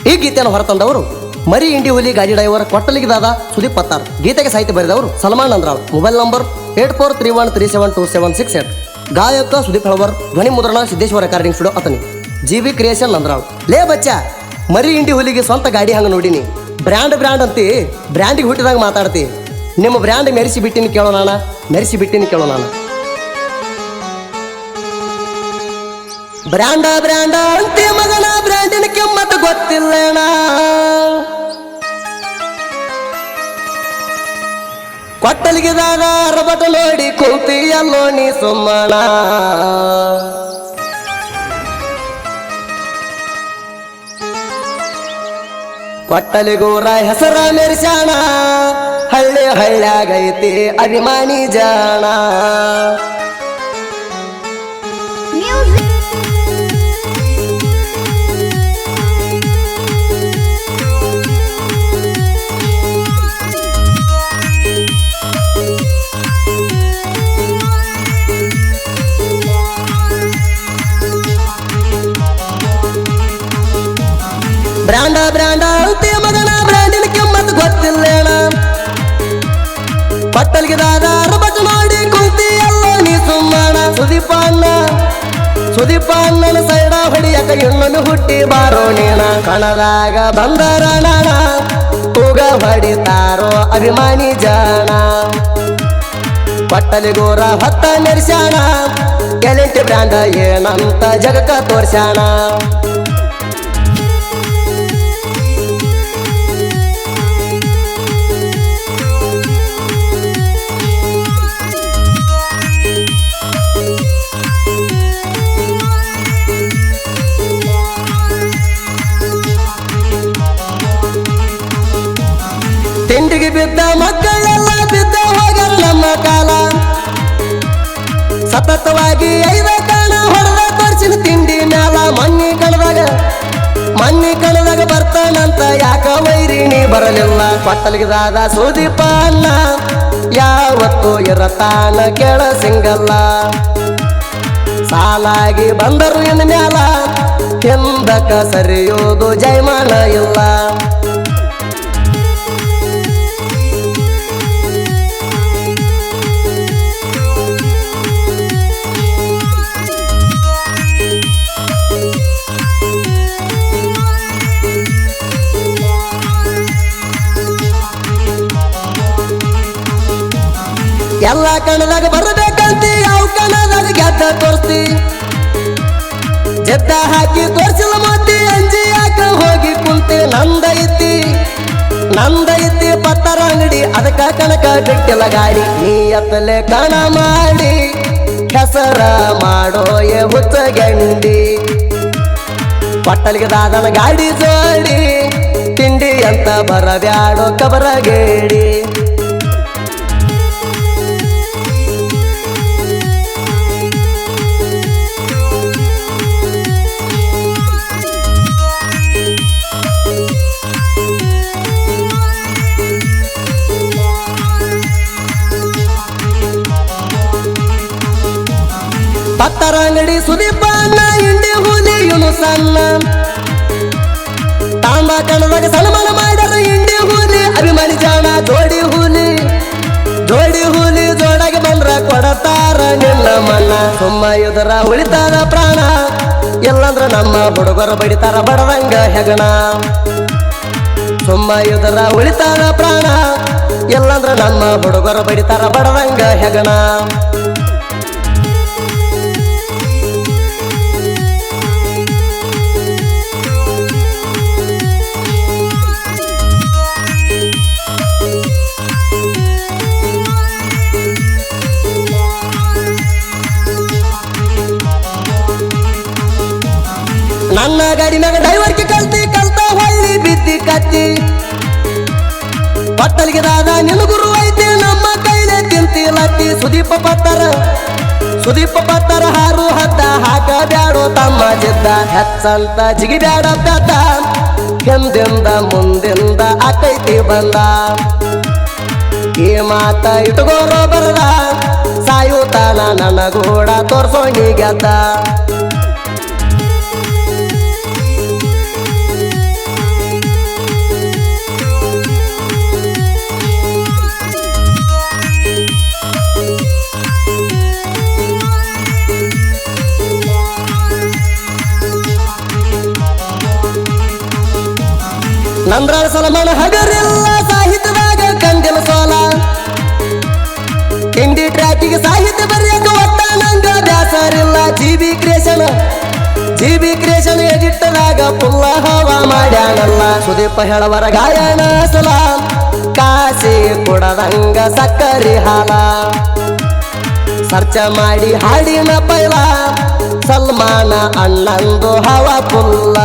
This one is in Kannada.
ಈ ಗೀತೆಯನ್ನು ಹೊರತಂದವರು ಮರಿ ಇಂಡಿ ಹುಲಿ ಗಾಡಿ ಡ್ರೈವರ್ ಕೊಟ್ಟಲಿಗಿದಾದ ಸುದೀಪ್ ಪತ್ತಾರ್. ಗೀತೆಗೆ ಸಾಹಿತ್ಯ ಬರೆದವರು ಸಲ್ಮಾನ್ ನಂದ್ರಾಳ್. Mobile number 8431372768. ಗಾಯಕ ಸುದೀಪ್ ಹಳವರ್. ಧ್ವನಿ ಮುದ್ರಣ Siddeshwara recording studio Athani. GB creation Nandral. ಲೇ ಬಚ್ಚ, ಮರಿ ಇಂಡಿ ಹುಲಿಗೆ ಸ್ವಂತ ಗಾಡಿ ಹಂಗೆ ನೋಡಿನಿ. ಬ್ರ್ಯಾಂಡ್ ಅಂತಿ, ಬ್ರ್ಯಾಂಡಿಗೆ ಹುಟ್ಟಿದಾಗ ಮಾತಾಡ್ತಿ. ನಿಮ್ಮ ಬ್ರ್ಯಾಂಡ್ ಮೆರೆಸಿ ಬಿಟ್ಟಿನಿ ಕೇಳೋ ನಾನು, ಮೆರೆಸಿ ಬಿಟ್ಟಿನಿ ಕೇಳೋ ನಾನು. ಬ್ರ್ಯಾಂಡ ಅಂತಿ ಮಗನ, ಬ್ರ್ಯಾಂಡಿನ ಕಿಮ್ಮತ್ತು ಗೊತ್ತಿಲ್ಲಣ. ಕೊಟ್ಟಲಿಗಿದಾಗ ಅರಬಟ ನೋಡಿ ಕುಂತಿಯಲ್ಲೋ ನೀ ಸುಮ್ಮಣ. ಕೊಟ್ಟಲಿಗೂರ ಹೆಸರ ಮೆರೆಸ್ಯಾಣ, ಹಳ್ಳ್ಯಾಗೈತಿ ಅಭಿಮಾನಿ ಜಾಣ. ಬ್ರ್ಯಾಂಡ ಅಂತಿ ಮಗನ, ಬ್ರ್ಯಾಂಡಿನ ಕಿಮ್ಮತ್ತು ಗೊತ್ತಿಲ್ಲೇಣ. ಪಟ್ಟಲ್ಗಿದಾದ ಅರಬಟ ನೋಡಿ ಕುಂತಿ ಎಲ್ಲ ನೀ ಸುಮ್ಮಣ. ಸುದೀಪ ಅಣ್ಣನ ಸೈಡ ಹೊಡಿಯಕ ಇನ್ನೊಂದು ಹುಟ್ಟಿ ಬಾರೋ ನೀಣ. ಕಣದಾಗ ಬಂದರ ನಾಣ, ಕೂಗ ಹೊಡಿತಾರೋ ಅಭಿಮಾನಿ ಜಾಣ. ಪಟ್ಟಲಿಗೂರ ಹೊತ್ತ ಮೆರೆಸ್ಯಾಣ, ಗ್ಯಾರಂಟಿ ಬ್ರ್ಯಾಂಡ ಏನಂತ ಜಗಕ್ಕ ತೋರ್ಸ್ಯಾಣ. ತಿಂಡಿಗೆ ಬಿದ್ದ ಮಕ್ಕಳೆಲ್ಲ ಬಿದ್ದ ಹೋಗ್ಯಾರ ನಮ್ಮ ಕಾಲ. ಸತತವಾಗಿ 5 ಕಣ ಹೊಡೆದ ತೋರ್ಸಿನ ತಿಂಡಿ ಮ್ಯಾಲ. ಮಣ್ಣಿ ಕಣದಾಗ ಬರ್ತಾನಂತ ಯಾಕ ವೈರಿಣಿ ಬರಲಿಲ್ಲ. ಕೊಟ್ಟಲಿಗಿದಾದ ಸುದೀಪ ಅಣ್ಣ ಯಾವತ್ತು ಇರತಾನ ಕೇಳ ಸಿಂಗಲ್ಲ. ಸಾಲಾಗಿ ಬಂದರು ಇನ್ ಮ್ಯಾಲ, ಹಿಂದಕ ಸರಿಯೋದು ಜೈಮಾನ ಇಲ್ಲ. ಎಲ್ಲ ಕಣದಾಗ ಬರಬೇಕಂತಿ, ಯಾವ ಕಣದಾಗ ಗೆದ್ದ ತೋರಿಸ್ತಿ. ಜದ್ದ ಹಾಕಿ ತೋರ್ಸಿಲ್ಲ ಮತ್ತಿ, ಅಂಜಿ ಯಾಕ ಹೋಗಿ ಕುಂತಿ. ನಂದೈತಿ ಪತ್ತರ ಅಂಗಡಿ, ಅದಕ್ಕ ಕಣಕ ಬಿಟ್ಟಿಲ್ಲ ಗಾಡಿ. ನೀ ಎತ್ತಲೆ ಕಣ ಮಾಡಿ ಹೆಸರ ಮಾಡೋ ಹುಚ್ಚ ಗಂಡಿ. ಪಟ್ಟಲಿಗಿದಾದನ ಗಾಡಿ ಜೋಡಿ, ತಿಂಡಿ ಅಂತ ಬರಬ್ಯಾಡೋ ಕಬರಗೇಡಿ. ಪತ್ತರ ಅಂಗಡಿ ಸುದೀಪ ಅಣ್ಣ, ಇಂಡಿ ಹುಲಿ ಇವನು ಸಣ್ಣ. ತಾಂಬ ಕಣದಾಗ ಸನ್ಮಾನ ಮಾಡ್ಯಾರ ಇಂಡಿ ಹುಲಿ ಅಭಿಮಾನಿ ಜಾಣ. ಜೋಡಿ ಹುಲಿ ಜೋಡಾಗಿ ಬಂದ್ರ ಕೊಡತಾರ ನಿನ್ನ ಮನ್ನ. ಸುಮ್ಮ ಎದುರ ಉಳಿತಾರ ಪ್ರಾಣ, ಎಲ್ಲಂದ್ರ ನಮ್ಮ ಹುಡುಗರು ಬಡಿತಾರ ಬಡದಂಗ ಹೆಗಣ. ಸುಮ್ಮ ಎದುರ ಉಳಿತಾರ ಪ್ರಾಣ, ಎಲ್ಲಂದ್ರ ನಮ್ಮ ಹುಡುಗರು ಬಡಿತಾರ ಬಡದಂಗ ಹೆಗಣ. ನನ್ನ ಗಾಡಿನಾಗ ಡ್ರೈವರ್ಗೆ ಕಲ್ತ ಹೊಳ್ಳಿ ಬಿದ್ದಿ ಕತ್ತಿ. ಪಟ್ಟಲಿಗಿದಾದ ನಿನ್ನ ಗುರು ಐತಿ, ನಮ್ಮ ಕೈಲೇ ತಿಂತಿ ಲತ್ತಿ. ಸುದೀಪ ಪತ್ತರ ಹಾರು ಹದ್ದ ಹಾಕ ಬ್ಯಾಡೋ ತಮ್ಮ ಜಿದ್ದ. ಹೆಚ್ಚಂತ ಜಿಗಿ ಬ್ಯಾಡ ಬ್ಯಾತ, ಹಿಂದಿಂದ ಮುಂದಿಂದ ಆಕೈತಿ ಬಂದ. ಈ ಮಾತ ಇಟ್ಕೋರೋ ಬರದ, ಸಾಯುತ್ತಾನ ನನಗೂಡ ತೋರ್ಸೋ ನೀಗೆದ್ದ. ನಂದ್ರಾಳ ಸಲಮಾನ ಹಗರಿಲ್ಲ ಸಾಹಿತ್ಯದಾಗ ಕಂದಿನ ಸೋಲ ಹಿಂದಿ ಟ್ರ್ಯಾಕಿಗೆ ಸಾಹಿತ್ಯ ಬರೆಯಕ ಒಟ್ಟ ನಂಗ ಬ್ಯಾಸರಿಲ್ಲ ಜಿಬಿ ಕ್ರಿಯೇಷನ್ ಎಡಿಟ್ಟದಾಗ ಪುಲ್ಲ ಹವಾ ಮಾಡ್ಯಾನಲ್ಲ ಸುದೀಪ ಹೇಳವರ ಗಾಯನ ಸಲ ಕಾಸಿ ಕೊಡದಂಗ ಸಕ್ಕರಿ ಹಾಲ ಸರ್ಚ ಮಾಡಿ ಹಾಡಿನ ಪೈಲ ಸಲ್ಮಾನ ಅಣ್ಣಂದು ಹವಾ ಪುಲ್ಲ